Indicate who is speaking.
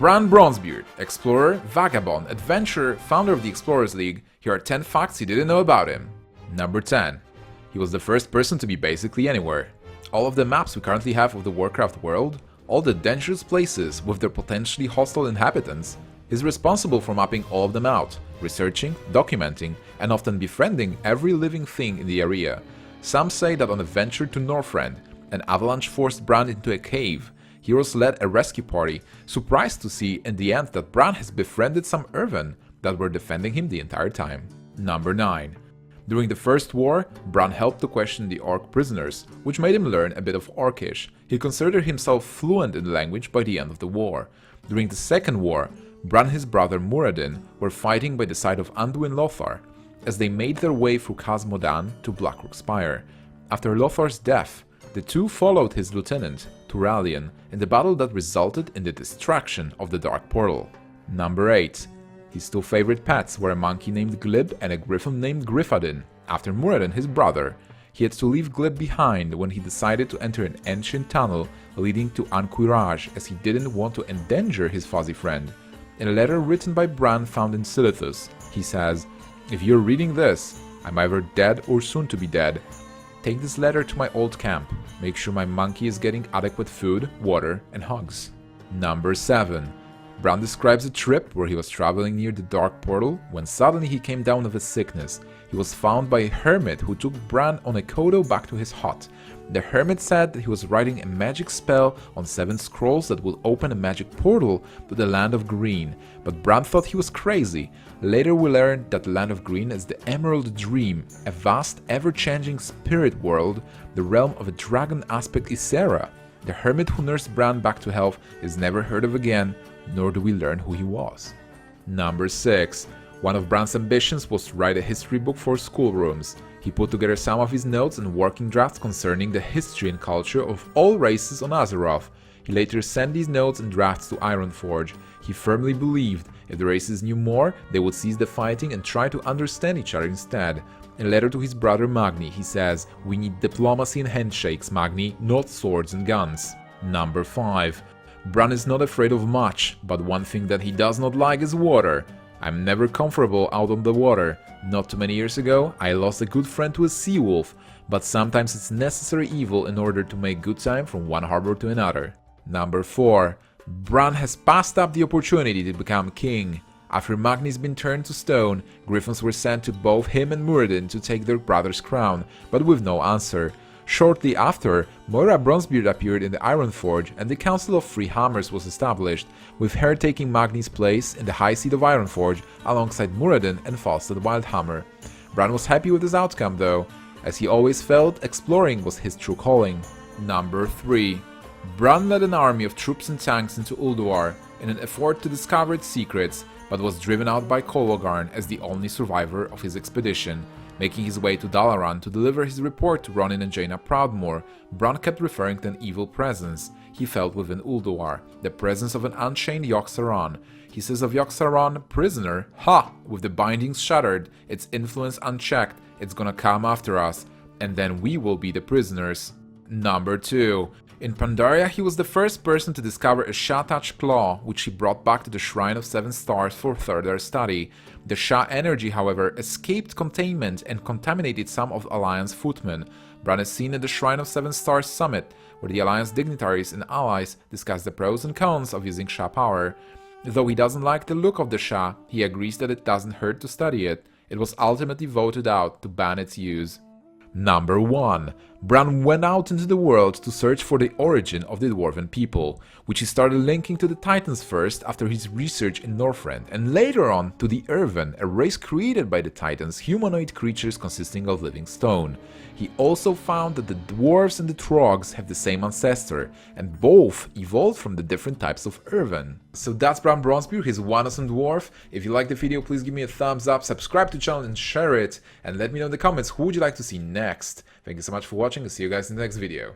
Speaker 1: Brann Bronzebeard, explorer, vagabond, adventurer, founder of the Explorers League. Here are 10 facts you didn't know about him. Number 10. He was the first person to be basically anywhere. All of the maps we currently have of the Warcraft world, all the dangerous places with their potentially hostile inhabitants, he's responsible for mapping all of them out, researching, documenting, and often befriending every living thing in the area. Some say that on a venture to Northrend, an avalanche forced Brann into a cave. Heroes led a rescue party, surprised to see in the end that Brann has befriended some Irven that were defending him the entire time. Number 9. During the First War, Brann helped to question the Orc prisoners, which made him learn a bit of Orcish. He considered himself fluent in the language by the end of the war. During the Second War, Brann and his brother Muradin were fighting by the side of Anduin Lothar, as they made their way through Khaz Modan to Blackrock Spire. After Lothar's death, the two followed his lieutenant, Turalian, in the battle that resulted in the destruction of the Dark Portal. Number 8. His two favorite pets were a monkey named Glib and a griffin named Griffadin. After Muradin, his brother, he had to leave Glib behind when he decided to enter an ancient tunnel leading to Anquirage, as he didn't want to endanger his fuzzy friend. In a letter written by Brann found in Silithus, he says, "If you're reading this, I'm either dead or soon to be dead. Take this letter to my old camp. Make sure my monkey is getting adequate food, water, and hugs." Number 7. Brann describes a trip where he was traveling near the Dark Portal when suddenly he came down with a sickness. He was found by a hermit who took Brann on a kodo back to his hut. The hermit said that he was writing a magic spell on 7 scrolls that will open a magic portal to the Land of Green, but Brann thought he was crazy. Later we learned that the Land of Green is the Emerald Dream, a vast, ever-changing spirit world, the realm of a dragon aspect Ysera. The hermit who nursed Brann back to health is never heard of again, nor do we learn who he was. Number 6. One of Brann's ambitions was to write a history book for schoolrooms. He put together some of his notes and working drafts concerning the history and culture of all races on Azeroth. He later sent these notes and drafts to Ironforge. He firmly believed if the races knew more, they would cease the fighting and try to understand each other instead. In a letter to his brother Magni, he says, "We need diplomacy and handshakes, Magni, not swords and guns." Number 5. Brann is not afraid of much, but one thing that he does not like is water. "I'm never comfortable out on the water. Not too many years ago, I lost a good friend to a sea wolf, but sometimes it's necessary evil in order to make good time from one harbor to another." Number 4. Brann has passed up the opportunity to become king. After Magni's been turned to stone, griffins were sent to both him and Muradin to take their brother's crown, but with no answer. Shortly after, Moira Bronzebeard appeared in the Ironforge and the Council of Three Hammers was established, with her taking Magni's place in the High Seat of Ironforge alongside Muradin and Falstad Wildhammer. Brann was happy with his outcome though, as he always felt exploring was his true calling. Number 3. Brann led an army of troops and tanks into Ulduar in an effort to discover its secrets, but was driven out by Kol'Ogarn as the only survivor of his expedition. Making his way to Dalaran to deliver his report to Ronin and Jaina Proudmoore, Brann kept referring to an evil presence he felt within Ulduar, the presence of an unchained Yogg-Saron. He says of Yogg-Saron, "Prisoner, ha! With the bindings shattered, its influence unchecked, it's gonna come after us, and then we will be the prisoners." Number 2. In Pandaria, he was the first person to discover a Shah-touch claw, which he brought back to the Shrine of 7 Stars for further study. The Shah energy, however, escaped containment and contaminated some of Alliance footmen. Brann is seen at the Shrine of 7 Stars summit, where the Alliance dignitaries and allies discuss the pros and cons of using Shah power. Though he doesn't like the look of the Shah, he agrees that it doesn't hurt to study it. It was ultimately voted out to ban its use. Number 1. Brann went out into the world to search for the origin of the Dwarven people, which he started linking to the Titans first after his research in Northrend, and later on to the Irven, a race created by the Titans, humanoid creatures consisting of living stone. He also found that the Dwarves and the Trogs have the same ancestor, and both evolved from the different types of Irven. So that's Brann Bronzebeard, he's one awesome dwarf. If you liked the video, please give me a thumbs up, subscribe to the channel and share it, and let me know in the comments who would you like to see next. Thank you so much for watching, and see you guys in the next video.